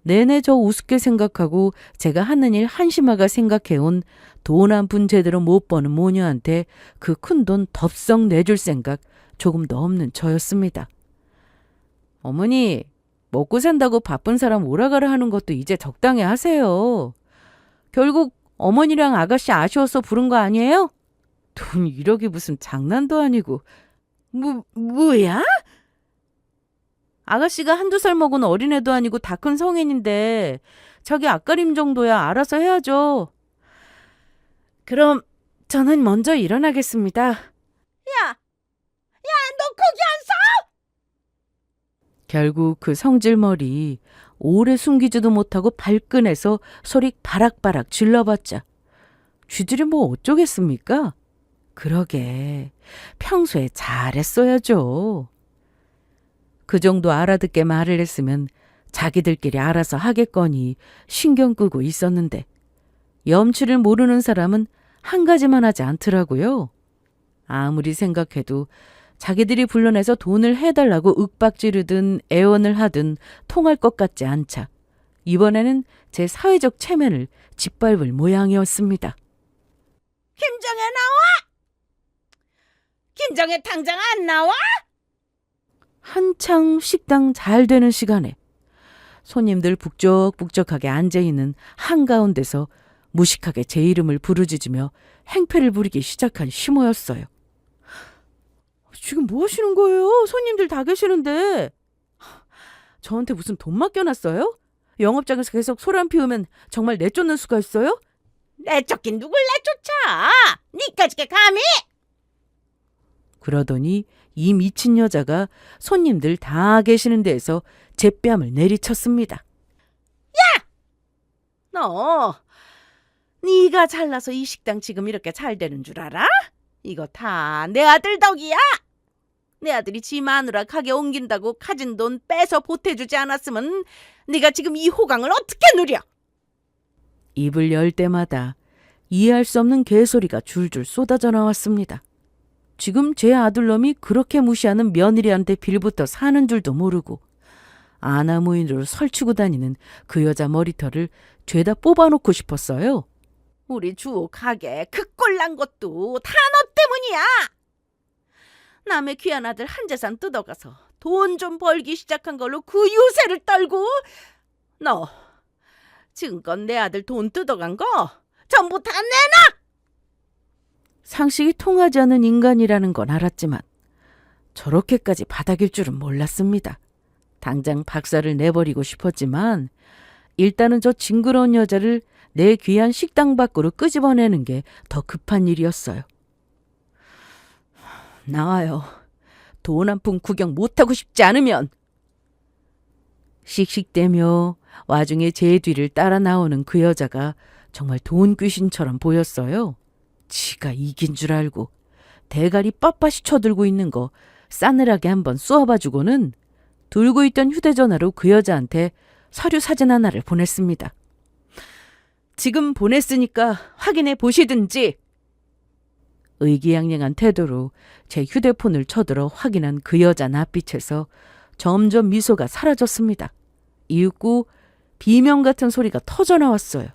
내내 저 우습게 생각하고 제가 하는 일 한심하가 생각해온 돈 한 푼 제대로 못 버는 모녀한테 그 큰 돈 덥석 내줄 생각 조금도 없는 저였습니다. 어머니, 먹고 산다고 바쁜 사람 오라가라 하는 것도 이제 적당히 하세요. 결국 어머니랑 아가씨 아쉬워서 부른 거 아니에요? 돈 1억이 무슨 장난도 아니고. 뭐야? 아가씨가 한두 살 먹은 어린애도 아니고 다 큰 성인인데 자기 앞가림 정도야 알아서 해야죠. 그럼 저는 먼저 일어나겠습니다. 야, 너 거기 안 서? 결국 그 성질머리 오래 숨기지도 못하고 발끈해서 소리 바락바락 질러봤자 쥐들이 뭐 어쩌겠습니까? 그러게 평소에 잘했어야죠. 그 정도 알아듣게 말을 했으면 자기들끼리 알아서 하겠거니 신경 끄고 있었는데 염치를 모르는 사람은 한 가지만 하지 않더라고요. 아무리 생각해도 자기들이 불러내서 돈을 해달라고 윽박지르든 애원을 하든 통할 것 같지 않자 이번에는 제 사회적 체면을 짓밟을 모양이었습니다. 김정혜 나와! 김정혜 당장 안 나와? 한창 식당 잘 되는 시간에 손님들 북적북적하게 앉아있는 한가운데서 무식하게 제 이름을 부르짖으며 행패를 부리기 시작한 시모였어요. 지금 뭐 하시는 거예요? 손님들 다 계시는데. 저한테 무슨 돈 맡겨놨어요? 영업장에서 계속 소란 피우면 정말 내쫓는 수가 있어요? 내쫓긴 누굴 내쫓아? 니까짓게 감히? 그러더니 이 미친 여자가 손님들 다 계시는 데에서 제 뺨을 내리쳤습니다. 너 네가 잘나서 이 식당 지금 이렇게 잘 되는 줄 알아? 이거 다 내 아들 덕이야. 내 아들이 지 마누라 가게 옮긴다고 가진 돈 빼서 보태주지 않았으면 네가 지금 이 호강을 어떻게 누려? 입을 열 때마다 이해할 수 없는 개소리가 줄줄 쏟아져 나왔습니다. 지금 제 아들놈이 그렇게 무시하는 며느리한테 빌부터 사는 줄도 모르고 아나무인으로 설치고 다니는 그 여자 머리털을 죄다 뽑아놓고 싶었어요. 우리 주호 가게 그 꼴난 것도 다 너 때문이야. 남의 귀한 아들 한 재산 뜯어가서 돈 좀 벌기 시작한 걸로 그 유세를 떨고 너 지금껏 내 아들 돈 뜯어간 거 전부 다 내놔! 상식이 통하지 않는 인간이라는 건 알았지만 저렇게까지 바닥일 줄은 몰랐습니다. 당장 박살을 내버리고 싶었지만 일단은 저 징그러운 여자를 내 귀한 식당 밖으로 끄집어내는 게 더 급한 일이었어요. 나와요. 돈 한 푼 구경 못하고 싶지 않으면. 씩씩대며 와중에 제 뒤를 따라 나오는 그 여자가 정말 돈 귀신처럼 보였어요. 지가 이긴 줄 알고 대가리 빳빳이 쳐들고 있는 거 싸늘하게 한번 쏘아봐주고는 들고 있던 휴대전화로 그 여자한테 서류 사진 하나를 보냈습니다. 지금 보냈으니까 확인해 보시든지. 의기양양한 태도로 제 휴대폰을 쳐들어 확인한 그 여자 낯빛에서 점점 미소가 사라졌습니다. 이윽고 비명 같은 소리가 터져나왔어요.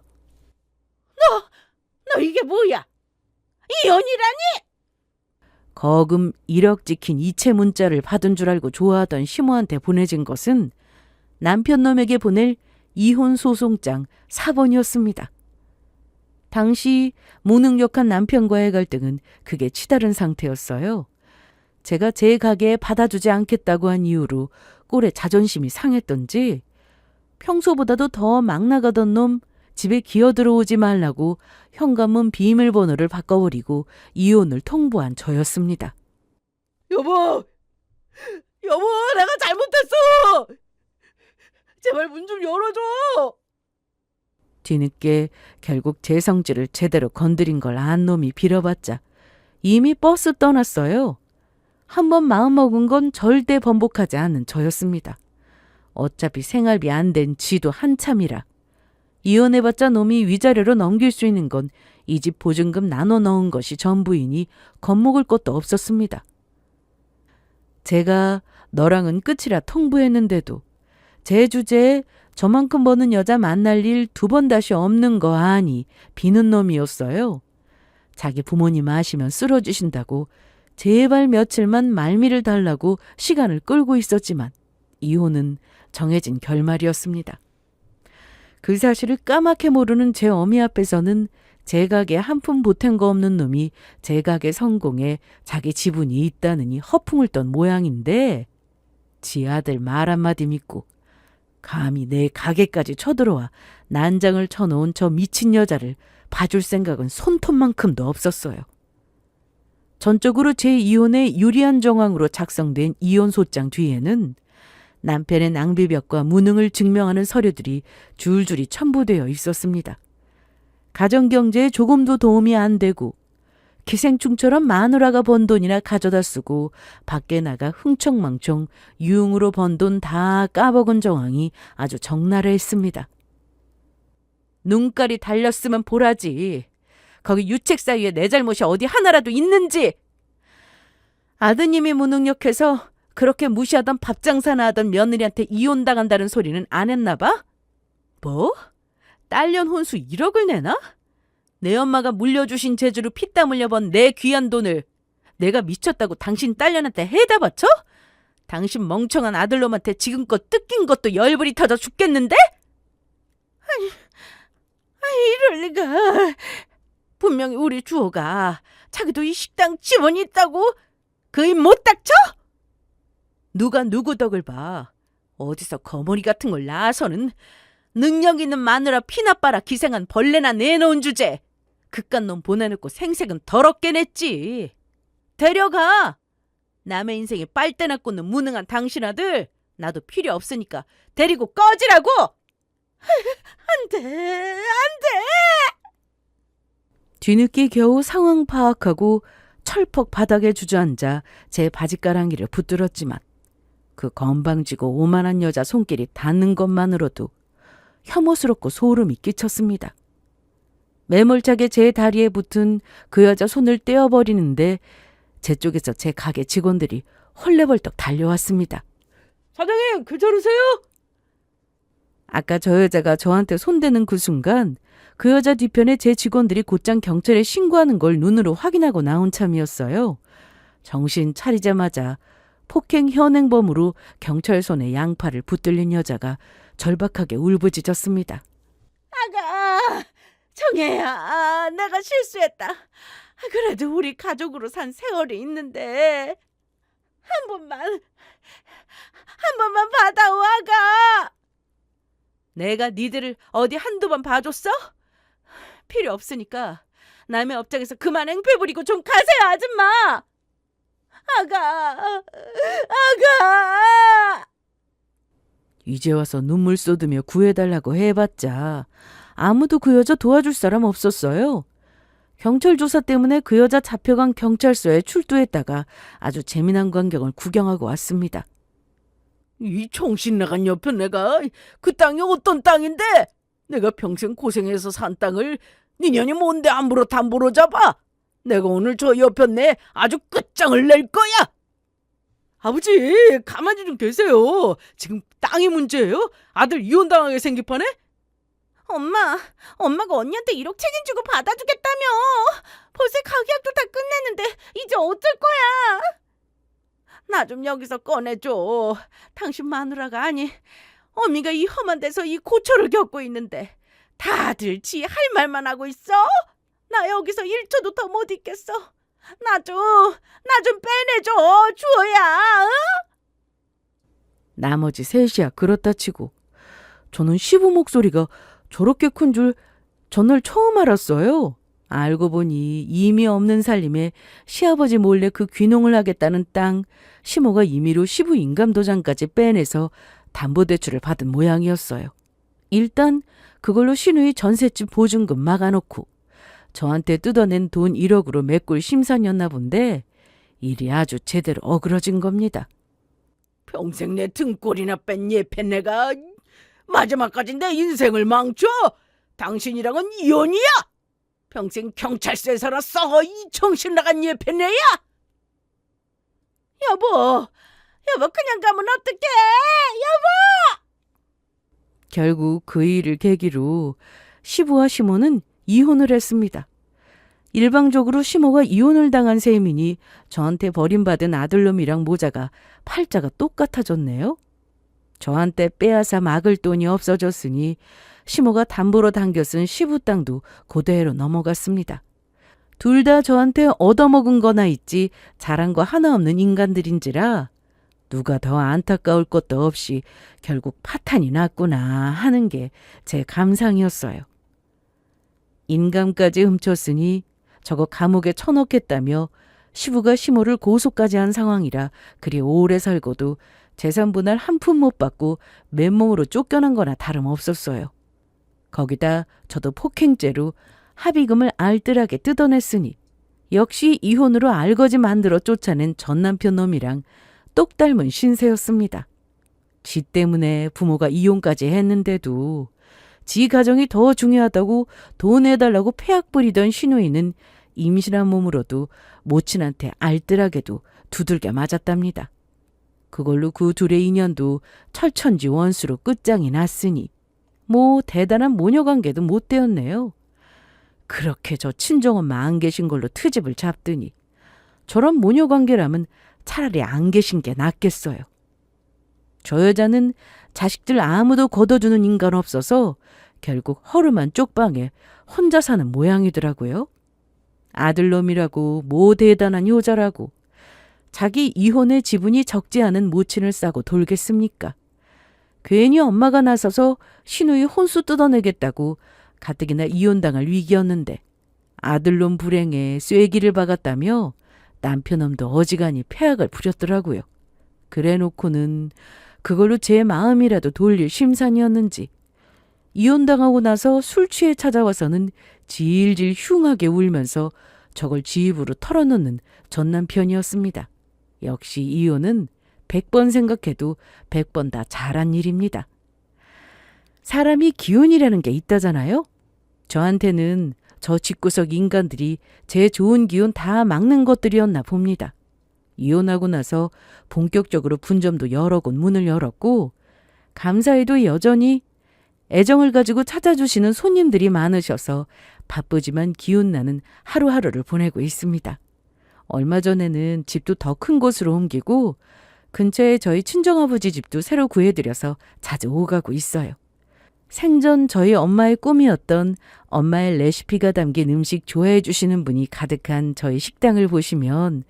너 이게 뭐야? 이혼이라니? 거금 1억 찍힌 이체 문자를 받은 줄 알고 좋아하던 시모한테 보내진 것은 남편 놈에게 보낼 이혼 소송장 4번이었습니다. 당시 무능력한 남편과의 갈등은 극에 치달은 상태였어요. 제가 제 가게에 받아주지 않겠다고 한 이유로 꼴에 자존심이 상했던지 평소보다도 더 막 나가던 놈 집에 기어들어오지 말라고 현관문 비밀번호를 바꿔버리고 이혼을 통보한 저였습니다. 여보, 내가 잘못했어. 제발 문 좀 열어줘. 뒤늦게 결국 제 성질을 제대로 건드린 걸 안 놈이 빌어봤자 이미 버스 떠났어요. 한번 마음먹은 건 절대 번복하지 않는 저였습니다. 어차피 생활비 안 된 지도 한참이라 이혼해봤자 놈이 위자료로 넘길 수 있는 건 이 집 보증금 나눠 넣은 것이 전부이니 겁먹을 것도 없었습니다. 제가 너랑은 끝이라 통보했는데도 제 주제에 저만큼 버는 여자 만날 일 2번 다시 없는 거 아니 비는 놈이었어요. 자기 부모님 아시면 쓸어주신다고 제발 며칠만 말미를 달라고 시간을 끌고 있었지만 이혼은 정해진 결말이었습니다. 그 사실을 까맣게 모르는 제 어미 앞에서는 제 가게 한 푼 보탠 거 없는 놈이 제 가게 성공에 자기 지분이 있다느니 허풍을 떤 모양인데 지 아들 말 한마디 믿고 감히 내 가게까지 쳐들어와 난장을 쳐놓은 저 미친 여자를 봐줄 생각은 손톱만큼도 없었어요. 전적으로 제 이혼에 유리한 정황으로 작성된 이혼 소장 뒤에는 남편의 낭비벽과 무능을 증명하는 서류들이 줄줄이 첨부되어 있었습니다. 가정경제에 조금도 도움이 안 되고 기생충처럼 마누라가 번 돈이나 가져다 쓰고 밖에 나가 흥청망청 유흥으로 번 돈 다 까먹은 정황이 아주 적나라했습니다. 눈깔이 달렸으면 보라지. 거기 유책 사유에 내 잘못이 어디 하나라도 있는지. 아드님이 무능력해서 그렇게 무시하던 밥장사나 하던 며느리한테 이혼당한다는 소리는 안 했나 봐? 뭐? 딸년 혼수 1억을 내나? 내 엄마가 물려주신 재주로 피땀 흘려 번 내 귀한 돈을 내가 미쳤다고 당신 딸년한테 해다 바쳐? 당신 멍청한 아들놈한테 지금껏 뜯긴 것도 열불이 터져 죽겠는데? 이럴 리가. 분명히 우리 주호가 자기도 이 식당 지분이 있다고 그 입 못 닥쳐? 누가 누구 덕을 봐. 어디서 거머리 같은 걸 낳아서는 능력 있는 마누라 피나 빨아 기생한 벌레나 내놓은 주제. 그깟 놈 보내놓고 생색은 더럽게 냈지. 데려가. 남의 인생에 빨대나 꽂는 무능한 당신 아들 나도 필요 없으니까 데리고 꺼지라고. 안 돼. 뒤늦게 겨우 상황 파악하고 철퍽 바닥에 주저앉아 제 바지가랑이를 붙들었지만 그 건방지고 오만한 여자 손길이 닿는 것만으로도 혐오스럽고 소름이 끼쳤습니다. 매몰차게 제 다리에 붙은 그 여자 손을 떼어버리는데 제 쪽에서 제 가게 직원들이 헐레벌떡 달려왔습니다. 사장님, 괜찮으세요? 아까 저 여자가 저한테 손대는 그 순간 그 여자 뒤편에 제 직원들이 곧장 경찰에 신고하는 걸 눈으로 확인하고 나온 참이었어요. 정신 차리자마자 폭행 현행범으로 경찰 손에 양팔을 붙들린 여자가 절박하게 울부짖었습니다. 아가, 정혜야, 내가 실수했다. 그래도 우리 가족으로 산 세월이 있는데 한 번만 받아오, 아가. 내가 니들을 어디 한두 번 봐줬어? 필요 없으니까 남의 업장에서 그만 행패 부리고 좀 가세요, 아줌마. 아가. 이제 와서 눈물 쏟으며 구해달라고 해봤자 아무도 그 여자 도와줄 사람 없었어요. 경찰 조사 때문에 그 여자 잡혀간 경찰서에 출두했다가 아주 재미난 광경을 구경하고 왔습니다. 이 정신 나간 옆에 내가 그 땅이 어떤 땅인데 내가 평생 고생해서 산 땅을 니년이 뭔데 함부로 담보로 잡아? 내가 오늘 저 옆에 내 아주 끝장을 낼 거야. 아버지 가만히 좀 계세요. 지금 땅이 문제예요? 아들 이혼당하게 생길 판에? 엄마가 언니한테 1억 책임지고 받아주겠다며. 벌써 가계약도 다 끝냈는데 이제 어쩔 거야? 나 좀 여기서 꺼내줘. 당신 마누라가 아니 어미가 이 험한 데서 이 고초를 겪고 있는데 다들 지 할 말만 하고 있어? 나 여기서 1초도 더 못 있겠어. 나 좀 빼내줘, 주호야. 응? 나머지 셋이야 그렇다 치고 저는 시부 목소리가 저렇게 큰 줄 전날 처음 알았어요. 알고 보니 이미 없는 살림에 시아버지 몰래 그 귀농을 하겠다는 땅 시모가 임의로 시부 인감도장까지 빼내서 담보대출을 받은 모양이었어요. 일단 그걸로 시누이 전셋집 보증금 막아놓고 저한테 뜯어낸 돈 1억으로 메꿀 심산이었나 본데 일이 아주 제대로 어그러진 겁니다. 평생 내 등골이나 뺀 예패 내가 마지막까지 내 인생을 망쳐? 당신이랑은 이혼이야? 평생 경찰서에 살아 썩어 이 정신 나간 예패 내야? 여보 그냥 가면 어떡해? 결국 그 일을 계기로 시부와 시모는 이혼을 했습니다. 일방적으로 시모가 이혼을 당한 셈이니 저한테 버림받은 아들놈이랑 모자가 팔자가 똑같아졌네요. 저한테 빼앗아 막을 돈이 없어졌으니 시모가 담보로 당겨 쓴 시부 땅도 그대로 넘어갔습니다. 둘 다 저한테 얻어먹은 거나 있지 잘한 거 하나 없는 인간들인지라 누가 더 안타까울 것도 없이 결국 파탄이 났구나 하는 게 제 감상이었어요. 인감까지 훔쳤으니 저거 감옥에 쳐넣겠다며 시부가 시모를 고소까지 한 상황이라 그리 오래 살고도 재산 분할 한 푼 못 받고 맨몸으로 쫓겨난 거나 다름없었어요. 거기다 저도 폭행죄로 합의금을 알뜰하게 뜯어냈으니 역시 이혼으로 알거지 만들어 쫓아낸 전남편 놈이랑 똑 닮은 신세였습니다. 지 때문에 부모가 이혼까지 했는데도 지 가정이 더 중요하다고 돈 내달라고 폐악 부리던 시누이는 임신한 몸으로도 모친한테 알뜰하게도 두들겨 맞았답니다. 그걸로 그 둘의 인연도 철천지 원수로 끝장이 났으니 뭐 대단한 모녀관계도 못 되었네요. 그렇게 저 친정엄마 안 계신 걸로 트집을 잡더니 저런 모녀관계라면 차라리 안 계신 게 낫겠어요. 저 여자는 자식들 아무도 걷어주는 인간 없어서 결국 허름한 쪽방에 혼자 사는 모양이더라고요. 아들놈이라고 뭐 대단한 효자라고 자기 이혼의 지분이 적지 않은 모친을 싸고 돌겠습니까? 괜히 엄마가 나서서 시누이 혼수 뜯어내겠다고 가뜩이나 이혼당할 위기였는데 아들놈 불행에 쐐기를 박았다며 남편놈도 어지간히 폐악을 부렸더라고요. 그래놓고는 그걸로 제 마음이라도 돌릴 심산이었는지 이혼당하고 나서 술 취해 찾아와서는 질질 흉하게 울면서 저걸 지 입으로 털어놓는 전남편이었습니다. 역시 이혼은 100번 생각해도 100번 다 잘한 일입니다. 사람이 기운이라는 게 있다잖아요. 저한테는 저 집구석 인간들이 제 좋은 기운 다 막는 것들이었나 봅니다. 이혼하고 나서 본격적으로 분점도 여러 곳 문을 열었고 감사히도 여전히 애정을 가지고 찾아주시는 손님들이 많으셔서 바쁘지만 기운나는 하루하루를 보내고 있습니다. 얼마 전에는 집도 더 큰 곳으로 옮기고 근처에 저희 친정아버지 집도 새로 구해드려서 자주 오가고 있어요. 생전 저희 엄마의 꿈이었던 엄마의 레시피가 담긴 음식 좋아해 주시는 분이 가득한 저희 식당을 보시면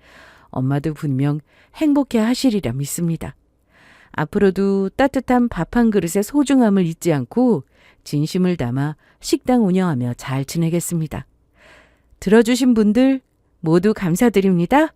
엄마도 분명 행복해 하시리라 믿습니다. 앞으로도 따뜻한 밥 한 그릇의 소중함을 잊지 않고 진심을 담아 식당 운영하며 잘 지내겠습니다. 들어주신 분들 모두 감사드립니다.